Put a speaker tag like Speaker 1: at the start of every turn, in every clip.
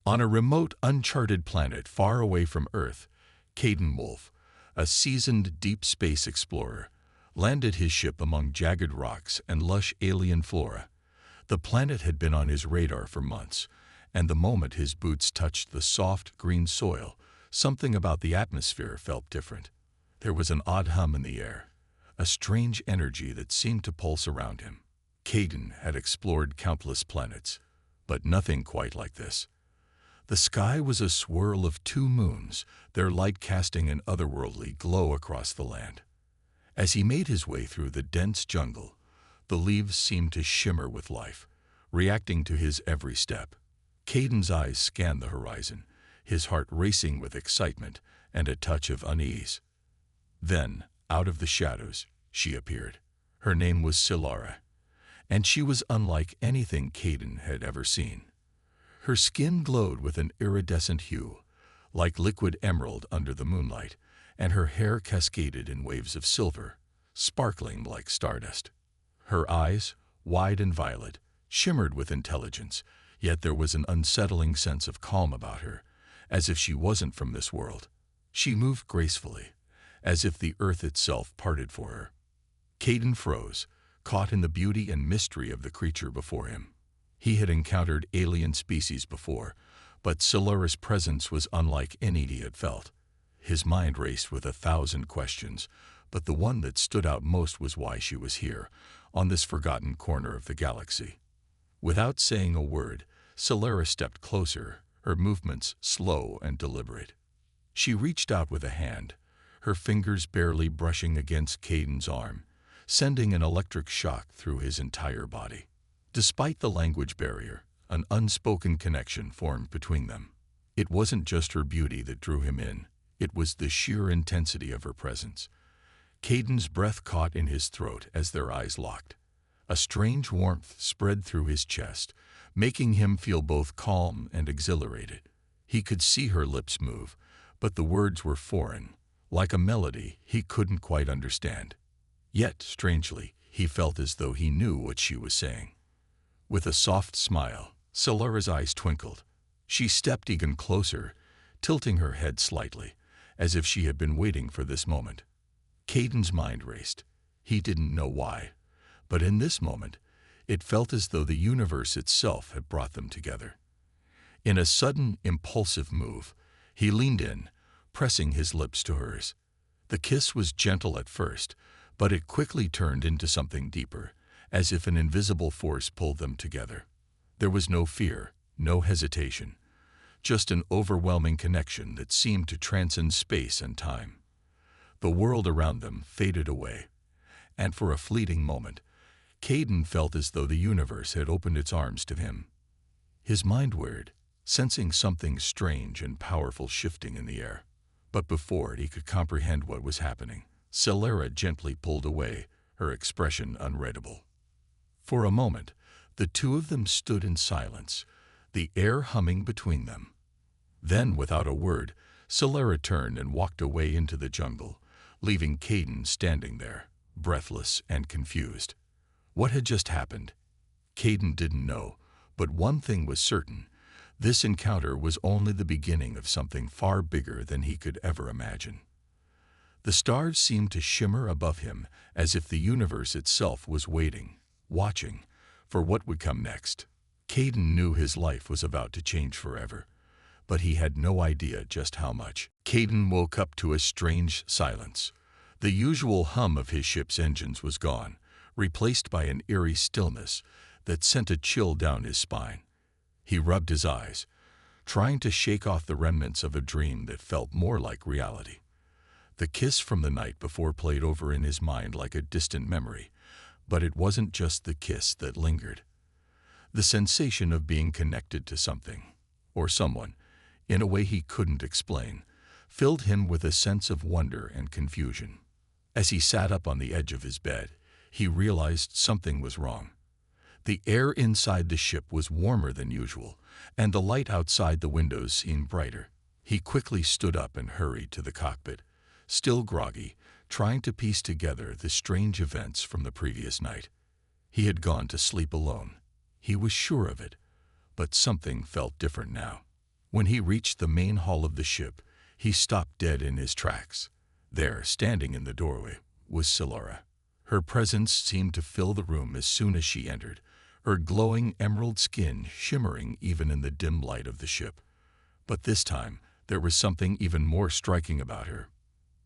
Speaker 1: On a remote, uncharted planet far away from Earth, Caden Wolf, a seasoned deep space explorer, landed his ship among jagged rocks and lush alien flora. The planet had been on his radar for months, and the moment his boots touched the soft, green soil, something about the atmosphere felt different. There was an odd hum in the air, a strange energy that seemed to pulse around him. Caden had explored countless planets, but nothing quite like this. The sky was a swirl of two moons, their light casting an otherworldly glow across the land. As he made his way through the dense jungle, the leaves seemed to shimmer with life, reacting to his every step. Caden's eyes scanned the horizon, his heart racing with excitement and a touch of unease. Then, out of the shadows, she appeared. Her name was Solara, and she was unlike anything Caden had ever seen. Her skin glowed with an iridescent hue, like liquid emerald under the moonlight, and her hair cascaded in waves of silver, sparkling like stardust. Her eyes, wide and violet, shimmered with intelligence, yet there was an unsettling sense of calm about her, as if she wasn't from this world. She moved gracefully, as if the earth itself parted for her. Caden froze, caught in the beauty and mystery of the creature before him. He had encountered alien species before, but Solara's presence was unlike any he had felt. His mind raced with 1,000 questions, but the one that stood out most was why she was here, on this forgotten corner of the galaxy. Without saying a word, Solara stepped closer, her movements slow and deliberate. She reached out with a hand, her fingers barely brushing against Caden's arm, sending an electric shock through his entire body. Despite the language barrier, an unspoken connection formed between them. It wasn't just her beauty that drew him in, it was the sheer intensity of her presence. Caden's breath caught in his throat as their eyes locked. A strange warmth spread through his chest, making him feel both calm and exhilarated. He could see her lips move, but the words were foreign, like a melody he couldn't quite understand. Yet, strangely, he felt as though he knew what she was saying. With a soft smile, Solara's eyes twinkled. She stepped even closer, tilting her head slightly, as if she had been waiting for this moment. Caden's mind raced. He didn't know why, but in this moment, it felt as though the universe itself had brought them together. In a sudden, impulsive move, he leaned in, pressing his lips to hers. The kiss was gentle at first, but it quickly turned into something deeper, as if an invisible force pulled them together. There was no fear, no hesitation, just an overwhelming connection that seemed to transcend space and time. The world around them faded away, and for a fleeting moment, Caden felt as though the universe had opened its arms to him. His mind whirred, sensing something strange and powerful shifting in the air. But before he could comprehend what was happening, Solara gently pulled away, her expression unreadable. For a moment, the two of them stood in silence, the air humming between them. Then, without a word, Solara turned and walked away into the jungle, leaving Caden standing there, breathless and confused. What had just happened? Caden didn't know, but one thing was certain. This encounter was only the beginning of something far bigger than he could ever imagine. The stars seemed to shimmer above him, as if the universe itself was waiting, watching, for what would come next. Caden knew his life was about to change forever, but he had no idea just how much. Caden woke up to a strange silence. The usual hum of his ship's engines was gone, replaced by an eerie stillness that sent a chill down his spine. He rubbed his eyes, trying to shake off the remnants of a dream that felt more like reality. The kiss from the night before played over in his mind like a distant memory, but it wasn't just the kiss that lingered. The sensation of being connected to something, or someone, in a way he couldn't explain, filled him with a sense of wonder and confusion. As he sat up on the edge of his bed, he realized something was wrong. The air inside the ship was warmer than usual, and the light outside the windows seemed brighter. He quickly stood up and hurried to the cockpit, still groggy, trying to piece together the strange events from the previous night. He had gone to sleep alone. He was sure of it, but something felt different now. When he reached the main hall of the ship, he stopped dead in his tracks. There, standing in the doorway, was Solara. Her presence seemed to fill the room as soon as she entered, her glowing emerald skin shimmering even in the dim light of the ship. But this time, there was something even more striking about her.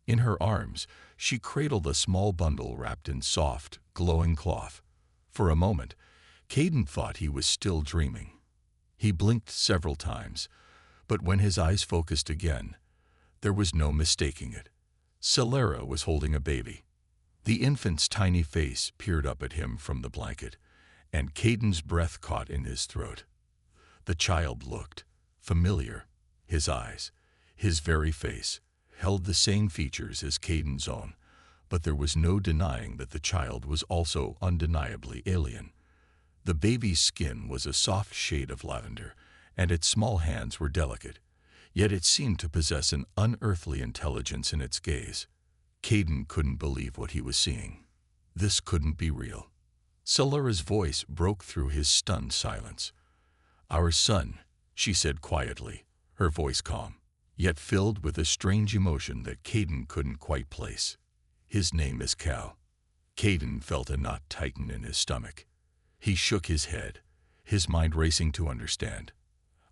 Speaker 1: In her arms, she cradled a small bundle wrapped in soft, glowing cloth. For a moment, Caden thought he was still dreaming. He blinked several times, but when his eyes focused again, there was no mistaking it. Solara was holding a baby. The infant's tiny face peered up at him from the blanket, and Caden's breath caught in his throat. The child looked familiar. His eyes, his very face, held the same features as Caden's own, but there was no denying that the child was also undeniably alien. The baby's skin was a soft shade of lavender, and its small hands were delicate, yet it seemed to possess an unearthly intelligence in its gaze. Caden couldn't believe what he was seeing. This couldn't be real. Solara's voice broke through his stunned silence. "Our son," she said quietly, her voice calm, yet filled with a strange emotion that Caden couldn't quite place. "His name is Cal." Caden felt a knot tighten in his stomach. He shook his head, his mind racing to understand.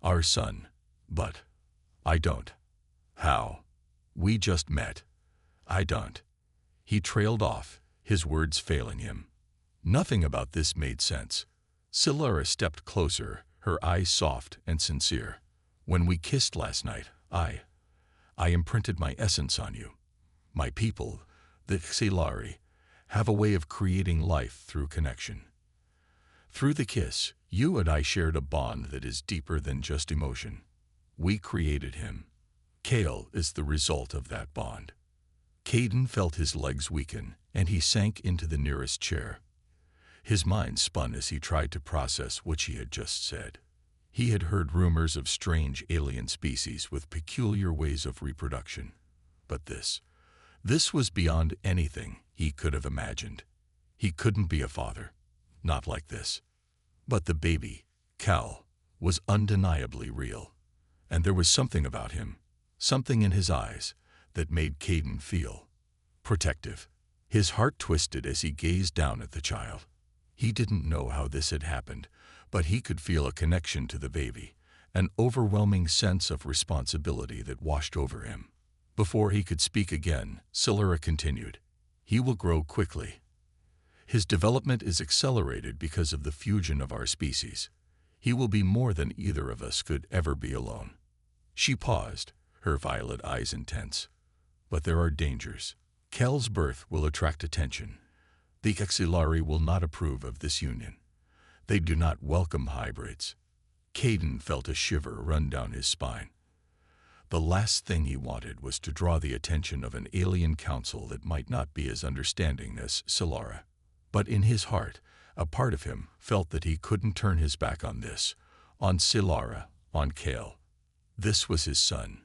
Speaker 1: "Our son, but I don't." "How? We just met." "I don't." He trailed off, his words failing him. Nothing about this made sense. Solara stepped closer, her eyes soft and sincere. "When we kissed last night, I imprinted my essence on you. My people, the Xilari, have a way of creating life through connection. Through the kiss, you and I shared a bond that is deeper than just emotion. We created him. Kale is the result of that bond." Caden felt his legs weaken, and he sank into the nearest chair. His mind spun as he tried to process what she had just said. He had heard rumors of strange alien species with peculiar ways of reproduction. But this was beyond anything he could have imagined. He couldn't be a father. Not like this. But the baby, Cal, was undeniably real. And there was something about him, something in his eyes, that made Caden feel protective. His heart twisted as he gazed down at the child. He didn't know how this had happened, but he could feel a connection to the baby, an overwhelming sense of responsibility that washed over him. Before he could speak again, Solara continued, "He will grow quickly. His development is accelerated because of the fusion of our species. He will be more than either of us could ever be alone." She paused, her violet eyes intense. "But there are dangers. Kel's birth will attract attention. The Xilari will not approve of this union. They do not welcome hybrids." Caden felt a shiver run down his spine. The last thing he wanted was to draw the attention of an alien council that might not be as understanding as Solara. But in his heart, a part of him felt that he couldn't turn his back on this, on Solara, on Kale. This was his son.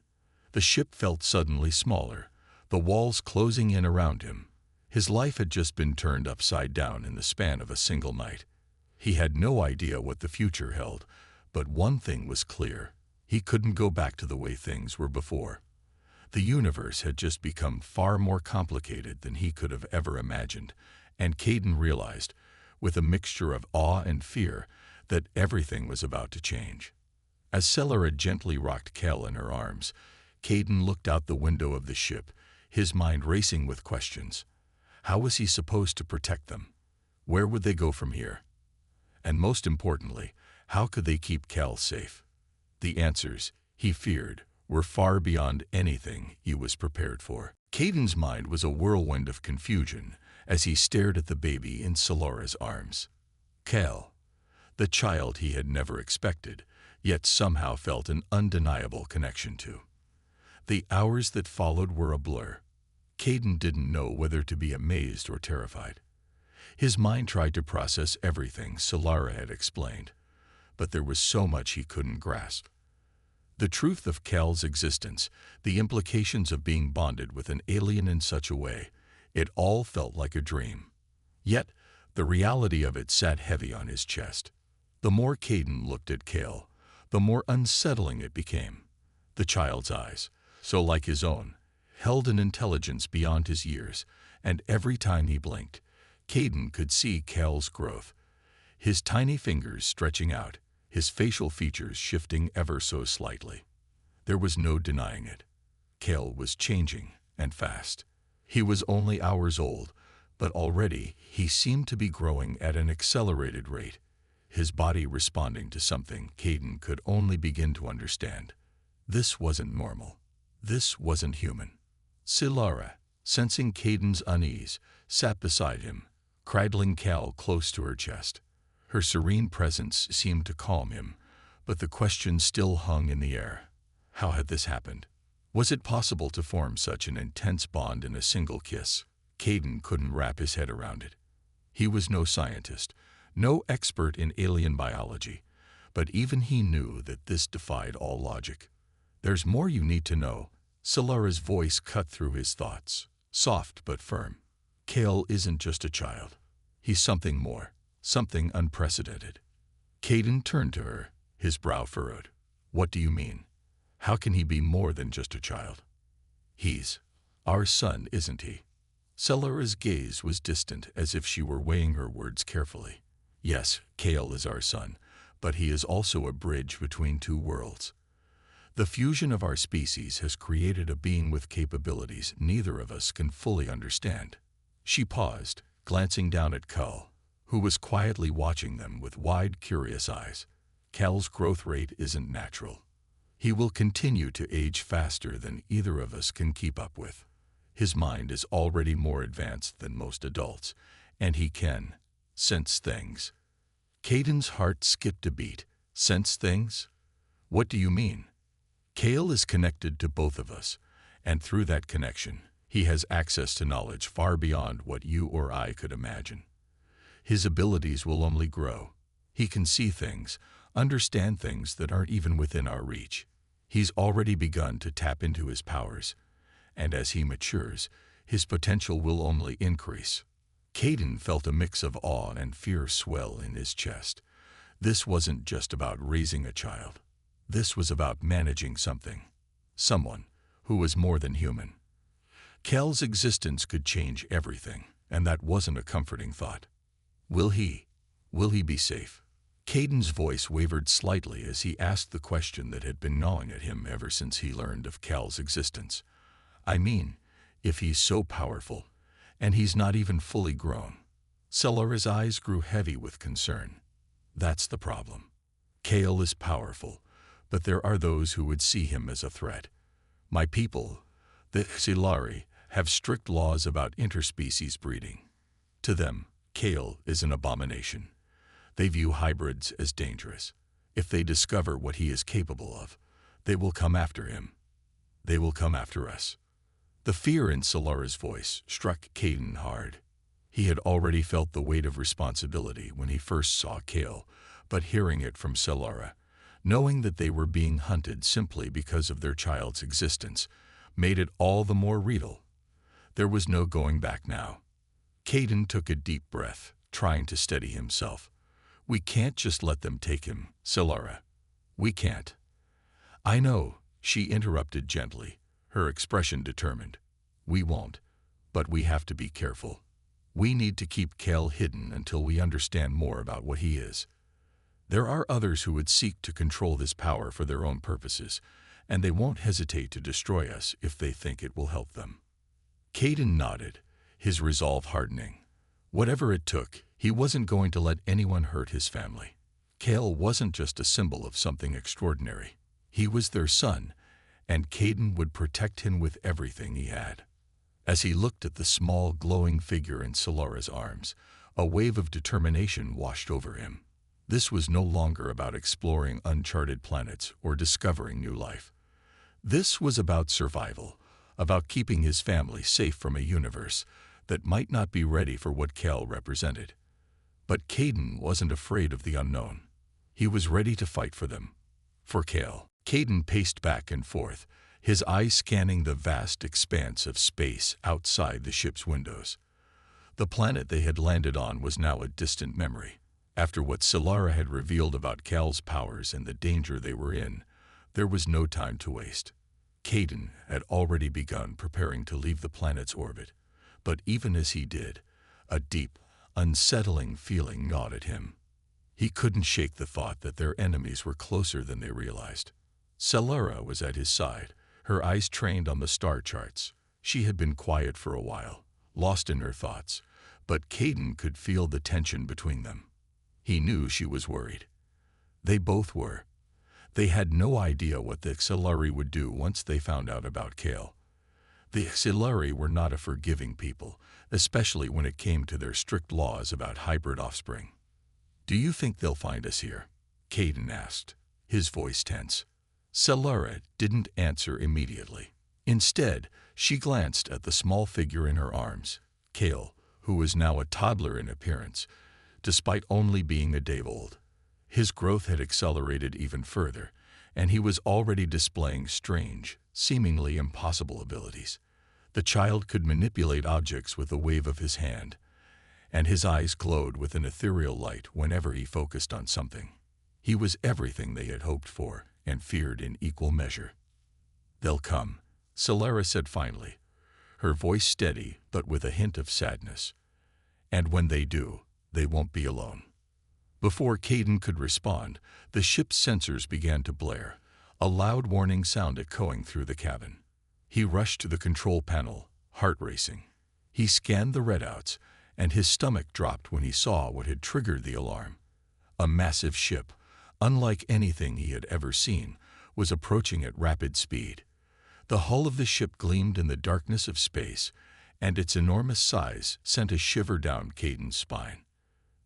Speaker 1: The ship felt suddenly smaller, the walls closing in around him. His life had just been turned upside down in the span of a single night. He had no idea what the future held, but one thing was clear. He couldn't go back to the way things were before. The universe had just become far more complicated than he could have ever imagined, and Caden realized, with a mixture of awe and fear, that everything was about to change. As Solara gently rocked Kel in her arms, Caden looked out the window of the ship, his mind racing with questions. How was he supposed to protect them? Where would they go from here? And most importantly, how could they keep Kel safe? The answers, he feared, were far beyond anything he was prepared for. Caden's mind was a whirlwind of confusion as he stared at the baby in Solara's arms. Kel, the child he had never expected, yet somehow felt an undeniable connection to. The hours that followed were a blur. Caden didn't know whether to be amazed or terrified. His mind tried to process everything Solara had explained, but there was so much he couldn't grasp. The truth of Kel's existence, the implications of being bonded with an alien in such a way, it all felt like a dream. Yet, the reality of it sat heavy on his chest. The more Caden looked at Kel, the more unsettling it became. The child's eyes, so like his own, held an intelligence beyond his years, and every time he blinked, Caden could see Cal's growth, his tiny fingers stretching out, his facial features shifting ever so slightly. There was no denying it. Cal was changing, and fast. He was only hours old, but already he seemed to be growing at an accelerated rate, his body responding to something Caden could only begin to understand. This wasn't normal. This wasn't human. Silara, sensing Caden's unease, sat beside him, cradling Cal close to her chest. Her serene presence seemed to calm him, but the question still hung in the air. How had this happened? Was it possible to form such an intense bond in a single kiss? Caden couldn't wrap his head around it. He was no scientist, no expert in alien biology, but even he knew that this defied all logic. "There's more you need to know." Silara's voice cut through his thoughts, soft but firm. Cal isn't just a child. He's something more, something unprecedented. Caden turned to her, his brow furrowed. "What do you mean? How can he be more than just a child?" "He's our son, isn't he?" Silara's gaze was distant, as if she were weighing her words carefully. "Yes, Cal is our son, but he is also a bridge between two worlds. The fusion of our species has created a being with capabilities neither of us can fully understand." She paused, glancing down at Cal, who was quietly watching them with wide, curious eyes. "Cal's growth rate isn't natural. He will continue to age faster than either of us can keep up with. His mind is already more advanced than most adults, and he can sense things." Caden's heart skipped a beat. "Sense things? What do you mean?" "Cal is connected to both of us, and through that connection, he has access to knowledge far beyond what you or I could imagine. His abilities will only grow. He can see things, understand things that aren't even within our reach. He's already begun to tap into his powers, and as he matures, his potential will only increase." Caden felt a mix of awe and fear swell in his chest. This wasn't just about raising a child. This was about managing something, someone who was more than human. Cal's existence could change everything, and that wasn't a comforting thought. Will he be safe?" Caden's voice wavered slightly as he asked the question that had been gnawing at him ever since he learned of Cal's existence. "I mean, if he's so powerful, and he's not even fully grown." Silara's eyes grew heavy with concern. "That's the problem. Cal is powerful, but there are those who would see him as a threat. My people, the Silari, have strict laws about interspecies breeding. To them, Cal is an abomination. They view hybrids as dangerous. If they discover what he is capable of, they will come after him. They will come after us." The fear in Silara's voice struck Caden hard. He had already felt the weight of responsibility when he first saw Cal, but hearing it from Silara, knowing that they were being hunted simply because of their child's existence, made it all the more real. There was no going back now. Caden took a deep breath, trying to steady himself. "We can't just let them take him, Silara. We can't." "I know," she interrupted gently, her expression determined. "We won't, but we have to be careful. We need to keep Cal hidden until we understand more about what he is. There are others who would seek to control this power for their own purposes, and they won't hesitate to destroy us if they think it will help them." Caden nodded, his resolve hardening. Whatever it took, he wasn't going to let anyone hurt his family. Cal wasn't just a symbol of something extraordinary. He was their son, and Caden would protect him with everything he had. As he looked at the small, glowing figure in Silara's arms, a wave of determination washed over him. This was no longer about exploring uncharted planets or discovering new life. This was about survival, about keeping his family safe from a universe that might not be ready for what Cal represented. But Caden wasn't afraid of the unknown. He was ready to fight for them, for Cal. Caden paced back and forth, his eyes scanning the vast expanse of space outside the ship's windows. The planet they had landed on was now a distant memory. After what Solara had revealed about Cal's powers and the danger they were in, there was no time to waste. Caden had already begun preparing to leave the planet's orbit, but even as he did, a deep, unsettling feeling gnawed at him. He couldn't shake the thought that their enemies were closer than they realized. Solara was at his side, her eyes trained on the star charts. She had been quiet for a while, lost in her thoughts, but Caden could feel the tension between them. He knew she was worried. They both were. They had no idea what the Xilari would do once they found out about Cal. The Xilari were not a forgiving people, especially when it came to their strict laws about hybrid offspring. "Do you think they'll find us here?" Caden asked, his voice tense. Solara didn't answer immediately. Instead, she glanced at the small figure in her arms, Cal, who was now a toddler in appearance, despite only being a day old. His growth had accelerated even further, and he was already displaying strange, seemingly impossible abilities. The child could manipulate objects with a wave of his hand, and his eyes glowed with an ethereal light whenever he focused on something. He was everything they had hoped for and feared in equal measure. "They'll come," Solara said finally, her voice steady but with a hint of sadness. "And when they do, they won't be alone." Before Caden could respond, the ship's sensors began to blare, a loud warning sound echoing through the cabin. He rushed to the control panel, heart racing. He scanned the readouts, and his stomach dropped when he saw what had triggered the alarm. A massive ship, unlike anything he had ever seen, was approaching at rapid speed. The hull of the ship gleamed in the darkness of space, and its enormous size sent a shiver down Caden's spine.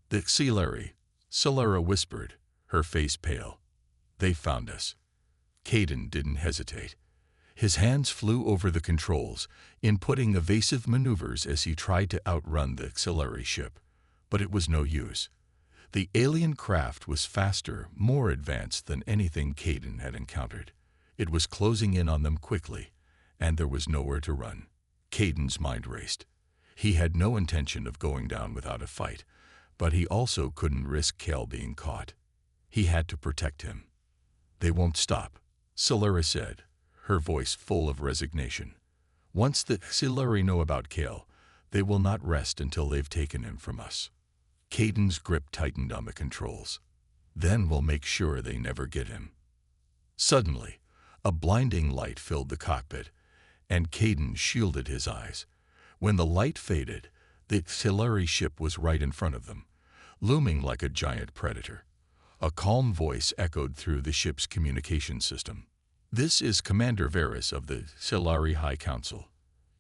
Speaker 1: "The Xilari," Solara whispered, her face pale. "They found us." Caden didn't hesitate. His hands flew over the controls, inputting evasive maneuvers as he tried to outrun the Xilari ship. But it was no use. The alien craft was faster, more advanced than anything Caden had encountered. It was closing in on them quickly, and there was nowhere to run. Caden's mind raced. He had no intention of going down without a fight, but he also couldn't risk Cal being caught. He had to protect him. "They won't stop," Solara said, her voice full of resignation. "Once the Xilari know about Cal, they will not rest until they've taken him from us." Caden's grip tightened on the controls. "Then we'll make sure they never get him." Suddenly, a blinding light filled the cockpit, and Caden shielded his eyes. When the light faded, the Xilari ship was right in front of them, looming like a giant predator. A calm voice echoed through the ship's communication system. "This is Commander Varys of the Xilari High Council.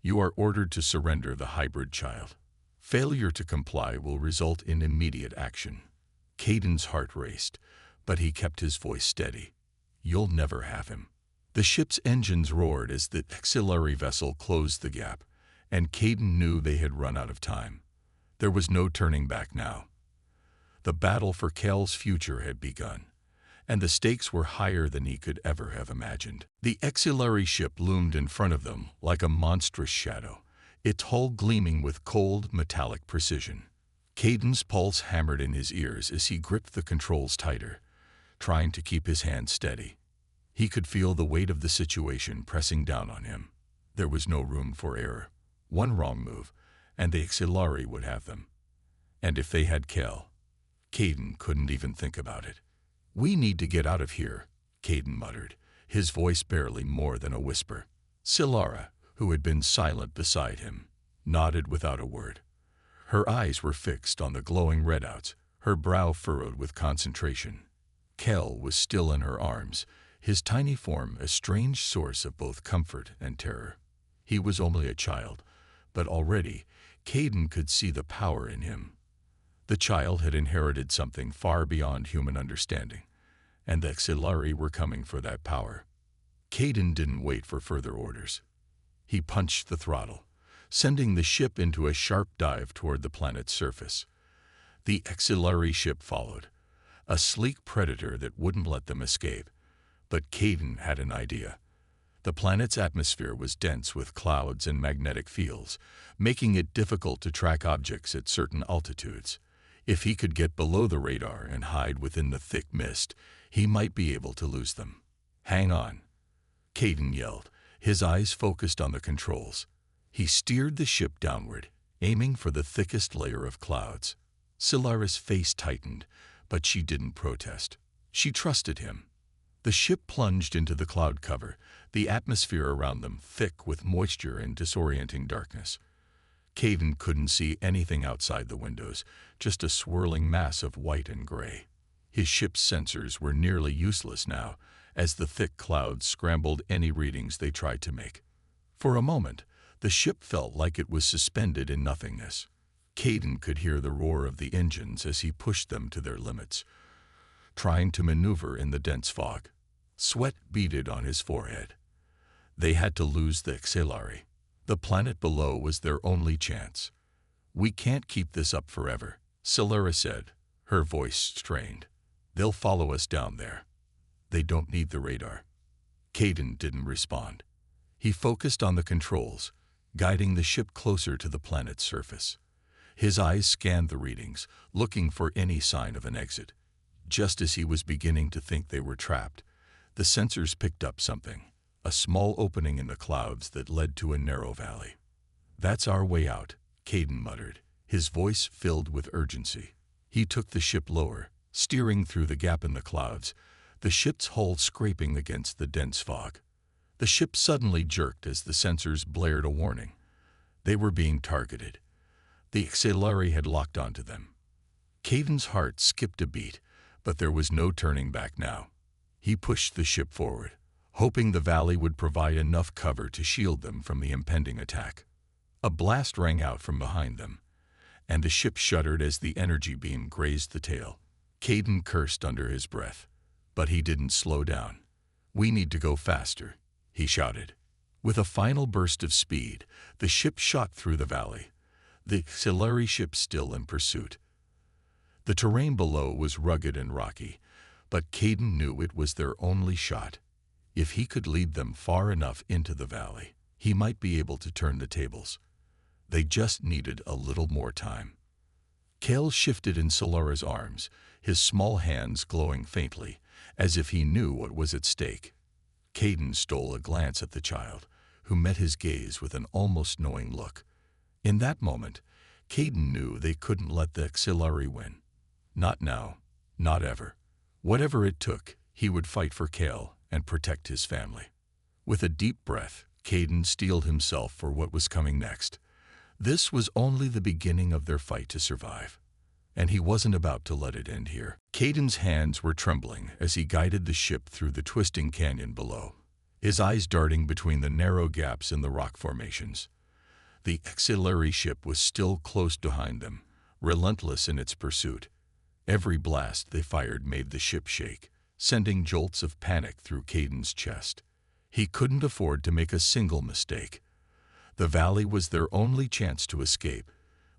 Speaker 1: You are ordered to surrender the hybrid child. Failure to comply will result in immediate action." Caden's heart raced, but he kept his voice steady. "You'll never have him." The ship's engines roared as the Xilari vessel closed the gap, and Caden knew they had run out of time. There was no turning back now. The battle for Cal's future had begun, and the stakes were higher than he could ever have imagined. The Xilari ship loomed in front of them like a monstrous shadow, its hull gleaming with cold, metallic precision. Caden's pulse hammered in his ears as he gripped the controls tighter, trying to keep his hand steady. He could feel the weight of the situation pressing down on him. There was no room for error. One wrong move, and the Xilari would have them. And if they had Cal, Caden couldn't even think about it. "We need to get out of here," Caden muttered, his voice barely more than a whisper. Solara, who had been silent beside him, nodded without a word. Her eyes were fixed on the glowing readouts, her brow furrowed with concentration. Cal was still in her arms, his tiny form a strange source of both comfort and terror. He was only a child, but already Caden could see the power in him. The child had inherited something far beyond human understanding, and the Xilari were coming for that power. Caden didn't wait for further orders. He punched the throttle, sending the ship into a sharp dive toward the planet's surface. The Xilari ship followed, a sleek predator that wouldn't let them escape. But Caden had an idea. The planet's atmosphere was dense with clouds and magnetic fields, making it difficult to track objects at certain altitudes. If he could get below the radar and hide within the thick mist, he might be able to lose them. "Hang on," Caden yelled, his eyes focused on the controls. He steered the ship downward, aiming for the thickest layer of clouds. Silara's face tightened, but she didn't protest. She trusted him. The ship plunged into the cloud cover, the atmosphere around them thick with moisture and disorienting darkness. Caden couldn't see anything outside the windows, just a swirling mass of white and gray. His ship's sensors were nearly useless now, as the thick clouds scrambled any readings they tried to make. For a moment, the ship felt like it was suspended in nothingness. Caden could hear the roar of the engines as he pushed them to their limits, trying to maneuver in the dense fog. Sweat beaded on his forehead. They had to lose the Xelari. The planet below was their only chance. "We can't keep this up forever," Silara said, her voice strained. "They'll follow us down there. They don't need the radar." Caden didn't respond. He focused on the controls, guiding the ship closer to the planet's surface. His eyes scanned the readings, looking for any sign of an exit. Just as he was beginning to think they were trapped, the sensors picked up something, a small opening in the clouds that led to a narrow valley. "That's our way out," Caden muttered, his voice filled with urgency. He took the ship lower, steering through the gap in the clouds, the ship's hull scraping against the dense fog. The ship suddenly jerked as the sensors blared a warning. They were being targeted. The Xelari had locked onto them. Caden's heart skipped a beat, but there was no turning back now. He pushed the ship forward, hoping the valley would provide enough cover to shield them from the impending attack. A blast rang out from behind them, and the ship shuddered as the energy beam grazed the tail. Caden cursed under his breath, but he didn't slow down. "We need to go faster," he shouted. With a final burst of speed, the ship shot through the valley, the Xelari ship still in pursuit. The terrain below was rugged and rocky, but Caden knew it was their only shot. If he could lead them far enough into the valley, he might be able to turn the tables. They just needed a little more time. Kale shifted in Silara's arms, his small hands glowing faintly, as if he knew what was at stake. Caden stole a glance at the child, who met his gaze with an almost knowing look. In that moment, Caden knew they couldn't let the Xelari win. Not now, not ever. Whatever it took, he would fight for Kale and protect his family. With a deep breath, Caden steeled himself for what was coming next. This was only the beginning of their fight to survive, and he wasn't about to let it end here. Caden's hands were trembling as he guided the ship through the twisting canyon below, his eyes darting between the narrow gaps in the rock formations. The Xelari ship was still close behind them, relentless in its pursuit. Every blast they fired made the ship shake, sending jolts of panic through Caden's chest. He couldn't afford to make a single mistake. The valley was their only chance to escape,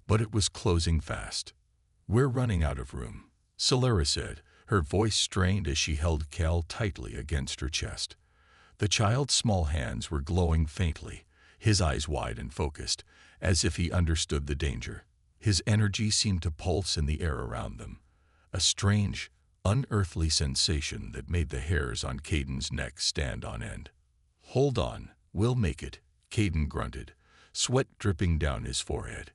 Speaker 1: but it was closing fast. "We're running out of room," Silara said, her voice strained as she held Cal tightly against her chest. The child's small hands were glowing faintly, his eyes wide and focused, as if he understood the danger. His energy seemed to pulse in the air around them, a strange, unearthly sensation that made the hairs on Caden's neck stand on end. "Hold on, we'll make it," Caden grunted, sweat dripping down his forehead.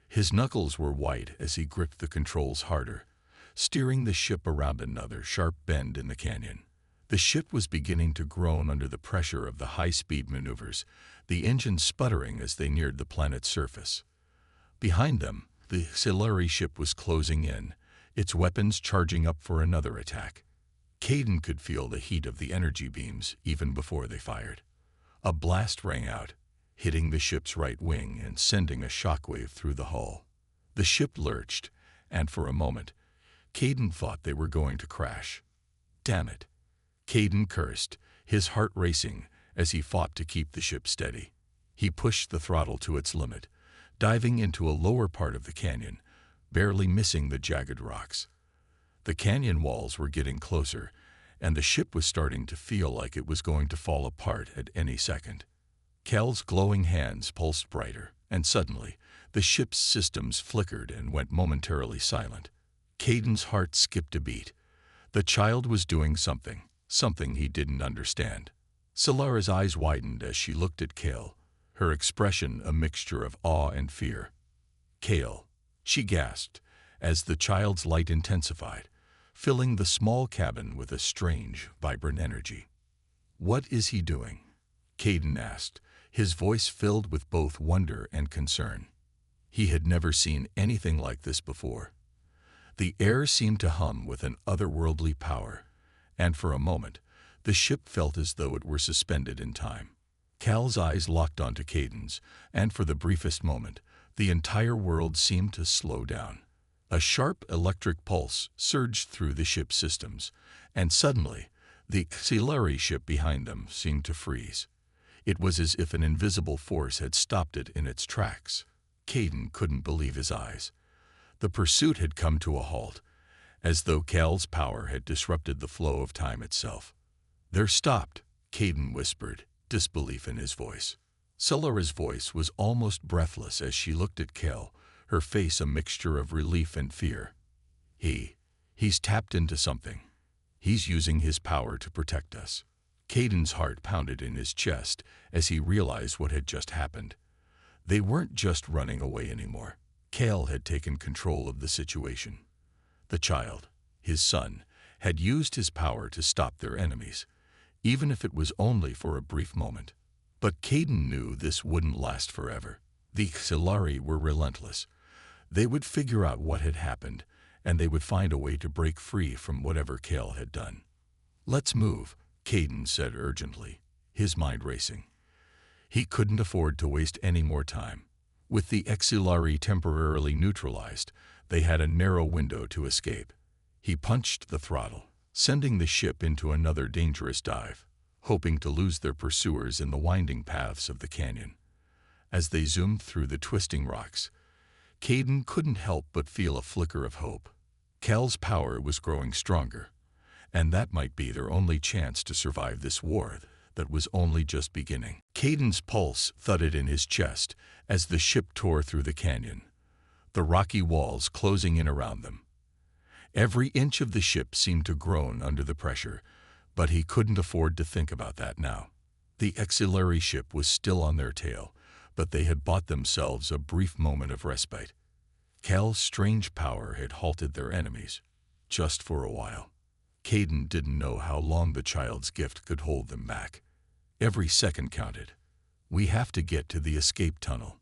Speaker 1: His knuckles were white as he gripped the controls harder, steering the ship around another sharp bend in the canyon. The ship was beginning to groan under the pressure of the high-speed maneuvers, the engine sputtering as they neared the planet's surface. Behind them, the Xelari ship was closing in, its weapons charging up for another attack. Caden could feel the heat of the energy beams even before they fired. A blast rang out, hitting the ship's right wing and sending a shockwave through the hull. The ship lurched, and for a moment, Caden thought they were going to crash. "Damn it!" Caden cursed, his heart racing as he fought to keep the ship steady. He pushed the throttle to its limit, diving into a lower part of the canyon, barely missing the jagged rocks. The canyon walls were getting closer, and the ship was starting to feel like it was going to fall apart at any second. Kel's glowing hands pulsed brighter, and suddenly, The ship's systems flickered and went momentarily silent. Caden's heart skipped a beat. The child was doing something he didn't understand. Solara's eyes widened as she looked at Kale, her expression a mixture of awe and fear. "Kale," she gasped, as the child's light intensified, filling the small cabin with a strange, vibrant energy. "What is he doing?" Caden asked, his voice filled with both wonder and concern. He had never seen anything like this before. The air seemed to hum with an otherworldly power, and for a moment, the ship felt as though it were suspended in time. Cal's eyes locked onto Caden's, and for the briefest moment, the entire world seemed to slow down. A sharp electric pulse surged through the ship's systems, and suddenly, the auxiliary ship behind them seemed to freeze. It was as if an invisible force had stopped it in its tracks. Caden couldn't believe his eyes. The pursuit had come to a halt, as though Cal's power had disrupted the flow of time itself. "They're stopped," Caden whispered, disbelief in his voice. Solara's voice was almost breathless as she looked at Cal, her face a mixture of relief and fear. He's tapped into something. He's using his power to protect us." Caden's heart pounded in his chest as he realized what had just happened. They weren't just running away anymore. Cal had taken control of the situation. The child, his son, had used his power to stop their enemies, even if it was only for a brief moment. But Caden knew this wouldn't last forever. The Xilari were relentless. They would figure out what had happened, and they would find a way to break free from whatever Cal had done. "Let's move," Caden said urgently, his mind racing. He couldn't afford to waste any more time. With the Xilari temporarily neutralized, they had a narrow window to escape. He punched the throttle, sending the ship into another dangerous dive, hoping to lose their pursuers in the winding paths of the canyon. As they zoomed through the twisting rocks, Caden couldn't help but feel a flicker of hope. Cal's power was growing stronger, and that might be their only chance to survive this war that was only just beginning. Caden's pulse thudded in his chest as the ship tore through the canyon, the rocky walls closing in around them. Every inch of the ship seemed to groan under the pressure, but he couldn't afford to think about that now. The auxiliary ship was still on their tail, but they had bought themselves a brief moment of respite. Cal's strange power had halted their enemies, just for a while. Caden didn't know how long the child's gift could hold them back. Every second counted. "We have to get to the escape tunnel,"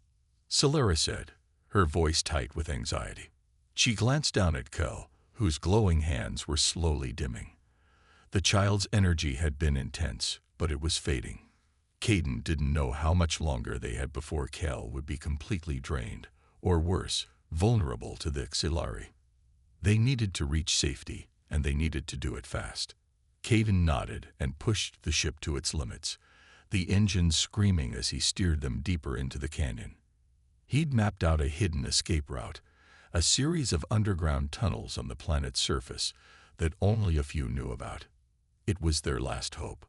Speaker 1: Solara said, her voice tight with anxiety. She glanced down at Cal, whose glowing hands were slowly dimming. The child's energy had been intense, but it was fading. Caden didn't know how much longer they had before Cal would be completely drained, or worse, vulnerable to the Xilari. They needed to reach safety, and they needed to do it fast. Caden nodded and pushed the ship to its limits, the engines screaming as he steered them deeper into the canyon. He'd mapped out a hidden escape route, a series of underground tunnels on the planet's surface that only a few knew about. It was their last hope.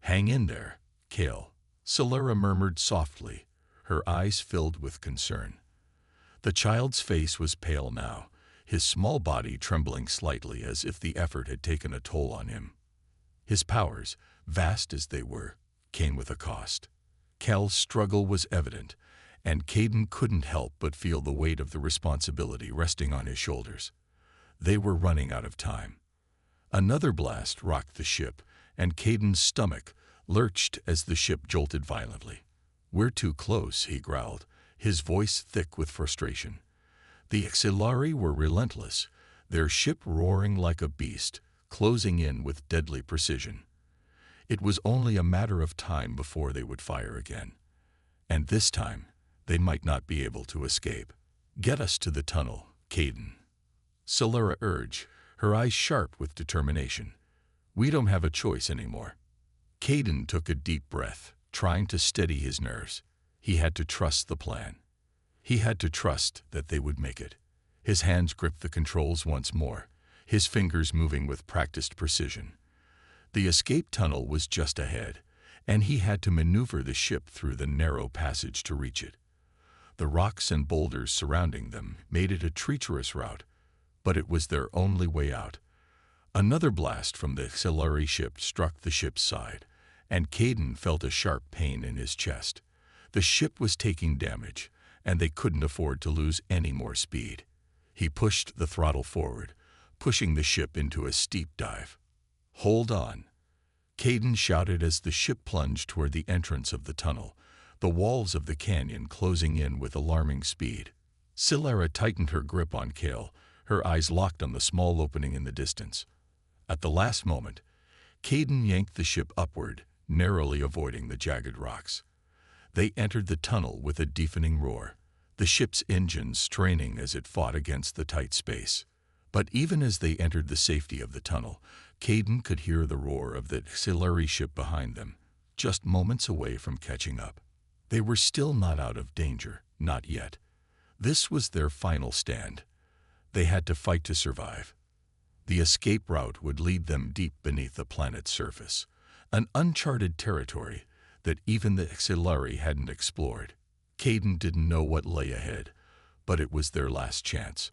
Speaker 1: "Hang in there, Cal," Solara murmured softly, her eyes filled with concern. The child's face was pale now, his small body trembling slightly as if the effort had taken a toll on him. His powers, vast as they were, came with a cost. Cal's struggle was evident, and Caden couldn't help but feel the weight of the responsibility resting on his shoulders. They were running out of time. Another blast rocked the ship, and Caden's stomach lurched as the ship jolted violently. "We're too close," he growled, his voice thick with frustration. The Xilari were relentless, their ship roaring like a beast, closing in with deadly precision. It was only a matter of time before they would fire again. And this time, they might not be able to escape. "Get us to the tunnel, Caden," Solara urged, her eyes sharp with determination. "We don't have a choice anymore." Caden took a deep breath, trying to steady his nerves. He had to trust the plan. He had to trust that they would make it. His hands gripped the controls once more, his fingers moving with practiced precision. The escape tunnel was just ahead, and he had to maneuver the ship through the narrow passage to reach it. The rocks and boulders surrounding them made it a treacherous route, but it was their only way out. Another blast from the auxiliary ship struck the ship's side, and Caden felt a sharp pain in his chest. The ship was taking damage, and they couldn't afford to lose any more speed. He pushed the throttle forward, pushing the ship into a steep dive. "Hold on," Caden shouted as the ship plunged toward the entrance of the tunnel, the walls of the canyon closing in with alarming speed. Silara tightened her grip on Cale, her eyes locked on the small opening in the distance. At the last moment, Caden yanked the ship upward, narrowly avoiding the jagged rocks. They entered the tunnel with a deafening roar, the ship's engines straining as it fought against the tight space. But even as they entered the safety of the tunnel, Caden could hear the roar of the auxiliary ship behind them, just moments away from catching up. They were still not out of danger, not yet. This was their final stand. They had to fight to survive. The escape route would lead them deep beneath the planet's surface, an uncharted territory that even the auxiliary hadn't explored. Caden didn't know what lay ahead, but it was their last chance.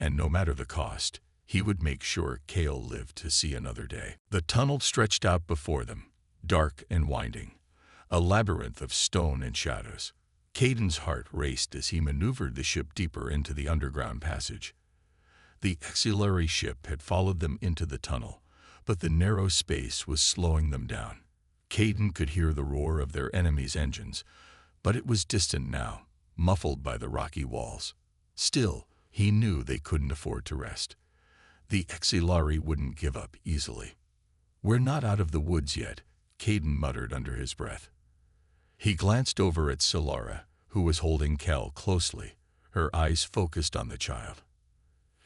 Speaker 1: And no matter the cost, he would make sure Cale lived to see another day. The tunnel stretched out before them, dark and winding, a labyrinth of stone and shadows. Caden's heart raced as he maneuvered the ship deeper into the underground passage. The auxiliary ship had followed them into the tunnel, but the narrow space was slowing them down. Caden could hear the roar of their enemy's engines, but it was distant now, muffled by the rocky walls. Still, he knew they couldn't afford to rest. The auxiliary wouldn't give up easily. "We're not out of the woods yet," Caden muttered under his breath. He glanced over at Silara, who was holding Cal closely, her eyes focused on the child.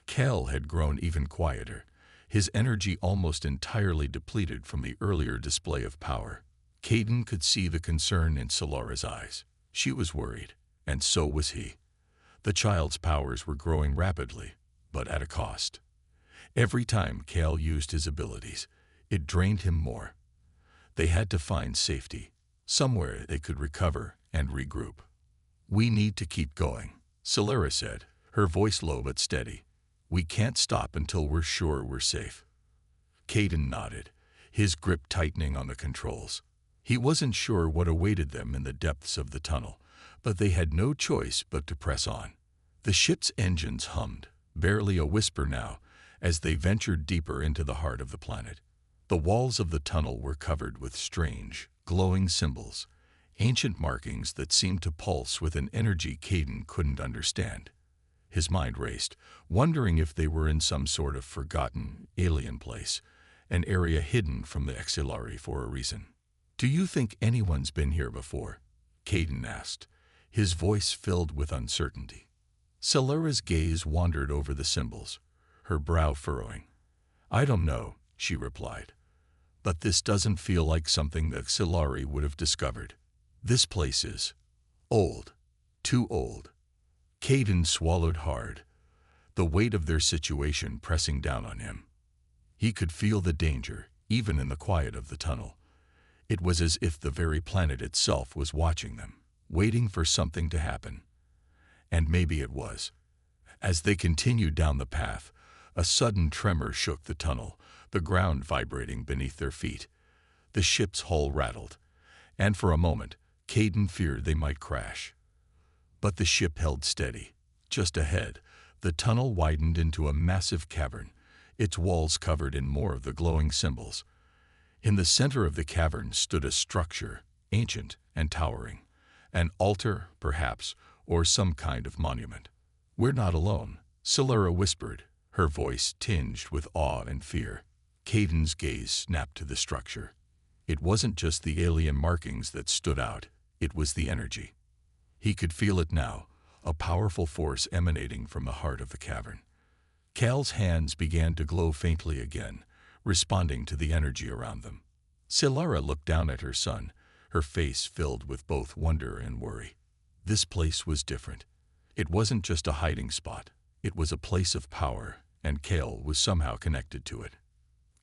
Speaker 1: Cal had grown even quieter, his energy almost entirely depleted from the earlier display of power. Caden could see the concern in Silara's eyes. She was worried, and so was he. The child's powers were growing rapidly, but at a cost. Every time Cal used his abilities, it drained him more. They had to find safety, somewhere they could recover and regroup. "We need to keep going," Silara said, her voice low but steady. "We can't stop until we're sure we're safe." Caden nodded, his grip tightening on the controls. He wasn't sure what awaited them in the depths of the tunnel, but they had no choice but to press on. The ship's engines hummed, barely a whisper now, as they ventured deeper into the heart of the planet. The walls of the tunnel were covered with strange, glowing symbols, ancient markings that seemed to pulse with an energy Caden couldn't understand. His mind raced, wondering if they were in some sort of forgotten, alien place, an area hidden from the auxiliary for a reason. "Do you think anyone's been here before?" Caden asked, his voice filled with uncertainty. Silara's gaze wandered over the symbols, her brow furrowing. "I don't know," she replied, "but this doesn't feel like something the auxiliary would have discovered. This place is old, too old." Caden swallowed hard, the weight of their situation pressing down on him. He could feel the danger, even in the quiet of the tunnel. It was as if the very planet itself was watching them, waiting for something to happen. And maybe it was. As they continued down the path, a sudden tremor shook the tunnel, the ground vibrating beneath their feet. The ship's hull rattled, and for a moment, Caden feared they might crash. But the ship held steady. Just ahead, the tunnel widened into a massive cavern, its walls covered in more of the glowing symbols. In the center of the cavern stood a structure, ancient and towering, an altar, perhaps, or some kind of monument. "We're not alone," Silara whispered, her voice tinged with awe and fear. Caden's gaze snapped to the structure. It wasn't just the alien markings that stood out, it was the energy. He could feel it now, a powerful force emanating from the heart of the cavern. Cal's hands began to glow faintly again, responding to the energy around them. Silara looked down at her son, her face filled with both wonder and worry. This place was different. It wasn't just a hiding spot. It was a place of power, and Cal was somehow connected to it.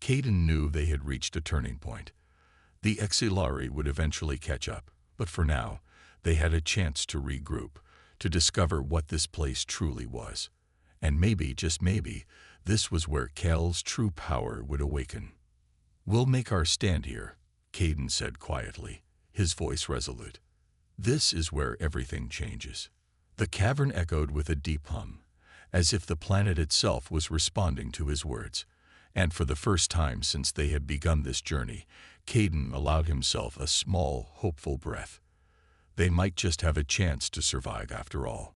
Speaker 1: Caden knew they had reached a turning point. The auxiliary would eventually catch up, but for now, they had a chance to regroup, to discover what this place truly was. And maybe, just maybe, this was where Cal's true power would awaken. "We'll make our stand here," Caden said quietly, his voice resolute. "This is where everything changes." The cavern echoed with a deep hum, as if the planet itself was responding to his words. And for the first time since they had begun this journey, Caden allowed himself a small, hopeful breath. They might just have a chance to survive after all.